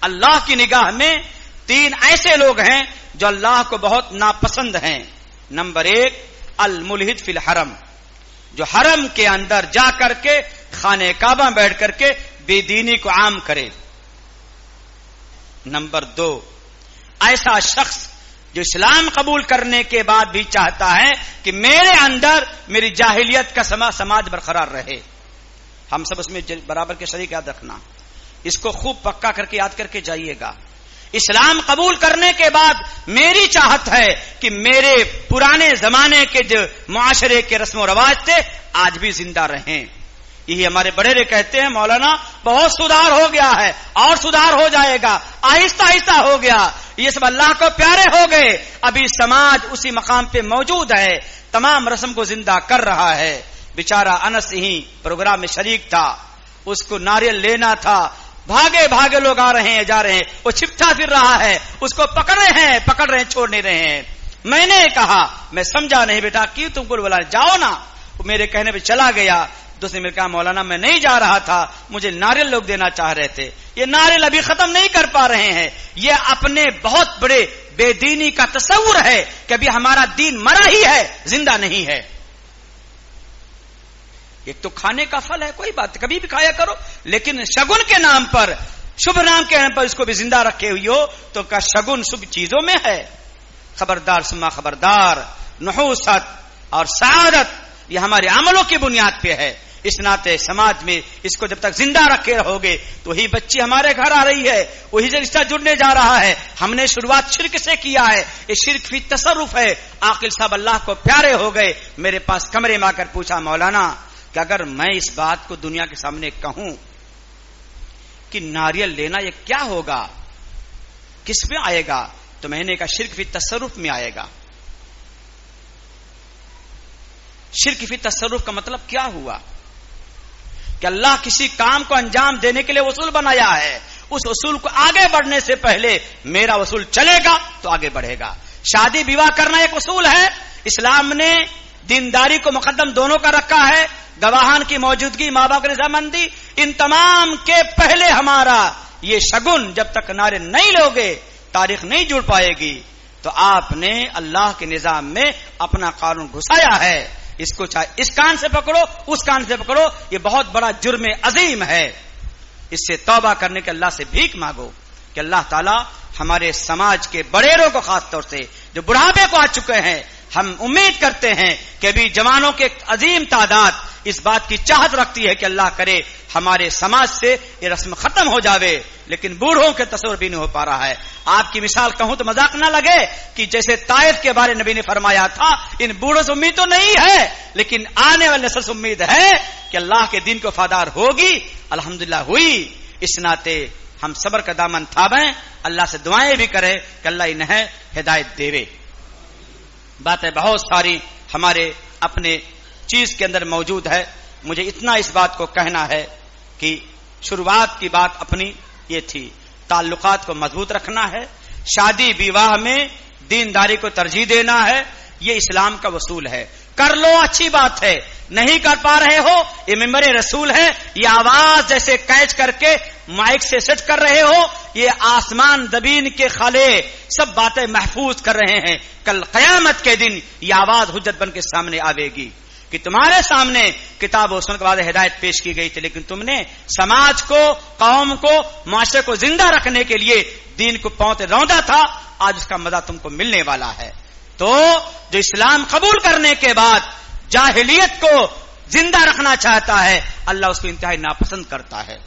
اللہ کی نگاہ میں 3 ایسے لوگ ہیں جو اللہ کو بہت ناپسند ہیں. نمبر 1 الملحد فی الحرم، جو حرم کے اندر جا کر کے خانہ کعبہ میں بیٹھ کر کے بے دینی کو عام کرے. نمبر 2 ایسا شخص جو اسلام قبول کرنے کے بعد بھی چاہتا ہے کہ میرے اندر میری جاہلیت کا سماج برقرار رہے. ہم سب اس میں برابر کے شریک یاد رکھنا، اس کو خوب پکا کر کے یاد کر کے جائیے گا. اسلام قبول کرنے کے بعد میری چاہت ہے کہ میرے پرانے زمانے کے جو معاشرے کے رسم و رواج تھے آج بھی زندہ رہیں. یہی ہمارے بڑے کہتے ہیں مولانا بہت سدھار ہو گیا ہے اور سدھار ہو جائے گا، آہستہ آہستہ ہو گیا، یہ سب اللہ کو پیارے ہو گئے، ابھی سماج اسی مقام پہ موجود ہے، تمام رسم کو زندہ کر رہا ہے. بیچارہ انس ہی پروگرام میں شریک تھا، اس کو ناریل لینا تھا، بھاگے بھاگے لوگ آ رہے ہیں جا رہے ہیں، وہ چھپتا پھر رہا ہے، اس کو پکڑ رہے ہیں چھوڑ نہیں رہے ہیں. میں نے کہا میں سمجھا نہیں بیٹا کیوں تم کو بولا جاؤ نا، میرے کہنے پہ چلا گیا. دوسرے نے کہا مولانا میں نہیں جا رہا تھا، مجھے ناریل لوگ دینا چاہ رہے تھے، یہ ناریل ابھی ختم نہیں کر پا رہے ہیں. یہ اپنے بہت بڑے بے دینی کا تصور ہے کہ ابھی ہمارا دین مرا ہی ہے، زندہ نہیں ہے. ایک تو کھانے کا پھل ہے، کوئی بات کبھی بھی کھایا کرو، لیکن شگن کے نام پر، شبھ نام کے نام پر اس کو بھی زندہ رکھے ہوئی ہو تو کا شگن شبھ چیزوں میں ہے. خبردار سما خبردار، نحوست اور سعادت یہ ہمارے عملوں کی بنیاد پہ ہے. اس ناطے سماج میں اس کو جب تک زندہ رکھے رہو گے تو وہی بچی ہمارے گھر آ رہی ہے، وہی سے رشتہ جڑنے جا رہا ہے. ہم نے شروعات شرک سے کیا ہے، یہ شرک فی تصرف ہے. عاقل صاحب اللہ کو پیارے ہو گئے، میرے پاس کمرے میں آ کر پوچھا مولانا کہ اگر میں اس بات کو دنیا کے سامنے کہوں کہ ناریل لینا یہ کیا ہوگا، کس میں آئے گا؟ تو میں نے کہا شرک فی تصرف میں آئے گا. شرک فی تصرف کا مطلب کیا ہوا کہ اللہ کسی کام کو انجام دینے کے لیے اصول بنایا ہے، اس اصول کو آگے بڑھنے سے پہلے میرا اصول چلے گا تو آگے بڑھے گا. شادی بیوہ کرنا ایک اصول ہے، اسلام نے دینداری کو مقدم دونوں کا رکھا ہے، گواہان کی موجودگی، ماں باپ کی رضامندی، ان تمام کے پہلے ہمارا یہ شگن جب تک نعرے نہیں لوگے تاریخ نہیں جڑ پائے گی. تو آپ نے اللہ کے نظام میں اپنا قانون گھسایا ہے، اس کو چاہے اس کان سے پکڑو اس کان سے پکڑو، یہ بہت بڑا جرم عظیم ہے. اس سے توبہ کرنے کے اللہ سے بھیک مانگو کہ اللہ تعالی ہمارے سماج کے بڑیروں کو خاص طور سے جو بڑھاپے کو آ چکے ہیں، ہم امید کرتے ہیں کہ ابھی جوانوں کے عظیم تعداد اس بات کی چاہت رکھتی ہے کہ اللہ کرے ہمارے سماج سے یہ رسم ختم ہو جاوے، لیکن بوڑھوں کے تصور بھی نہیں ہو پا رہا ہے. آپ کی مثال کہوں تو مذاق نہ لگے کہ جیسے طائف کے بارے نبی نے فرمایا تھا ان بوڑھوں سے امید تو نہیں ہے، لیکن آنے والے نسل سے امید ہے کہ اللہ کے دین کو وفادار ہوگی. الحمدللہ ہوئی. اس ناطے ہم صبر کا دامن تھامیں، اللہ سے دعائیں بھی کریں کہ اللہ انہیں ہدایت دے. باتیں بہت ساری ہمارے اپنے چیز کے اندر موجود ہے. مجھے اتنا اس بات کو کہنا ہے کہ شروعات کی بات اپنی یہ تھی، تعلقات کو مضبوط رکھنا ہے، شادی بیواہ میں دینداری کو ترجیح دینا ہے، یہ اسلام کا اصول ہے. کر لو اچھی بات ہے، نہیں کر پا رہے ہو یہ ممبر رسول ہے، یہ آواز جیسے کیچ کر کے مائک سے سیٹ کر رہے ہو، یہ آسمان زمین کے خالے سب باتیں محفوظ کر رہے ہیں. کل قیامت کے دن یہ آواز حجت بن کے سامنے آئے گی کہ تمہارے سامنے کتاب و سنت کے بعد ہدایت پیش کی گئی تھی، لیکن تم نے سماج کو، قوم کو، معاشرے کو زندہ رکھنے کے لیے دین کو پاؤں روندا تھا. آج اس کا مزہ تم کو ملنے والا ہے. تو جو اسلام قبول کرنے کے بعد جاہلیت کو زندہ رکھنا چاہتا ہے اللہ اس کو انتہائی ناپسند کرتا ہے.